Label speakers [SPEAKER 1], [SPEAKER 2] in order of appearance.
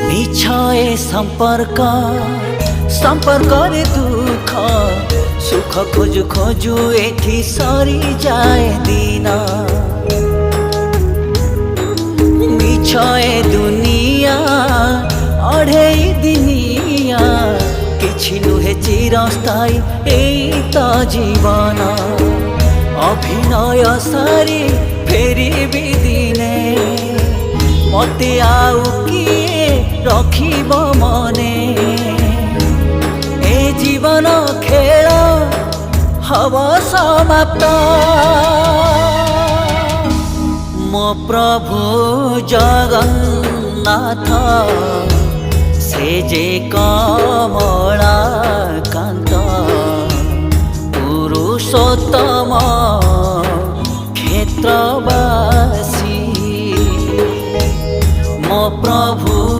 [SPEAKER 1] मिछए संपर्क संपर्क रे दुख सुख खोजु खोजु एठी सरी जाए दिन मिछए दुनिया अढ़े दिनिया किछि नुहे चिरस्थायी एई तो जीवन अभिनय सारी फेरी भी दिने मते आउ किए रखिब मने ए जीवन खेल हव समाप्त मो प्रभु जगन्नाथ से जे कमला कांत पुरुषोत्तम क्षेत्रवासी मो प्रभु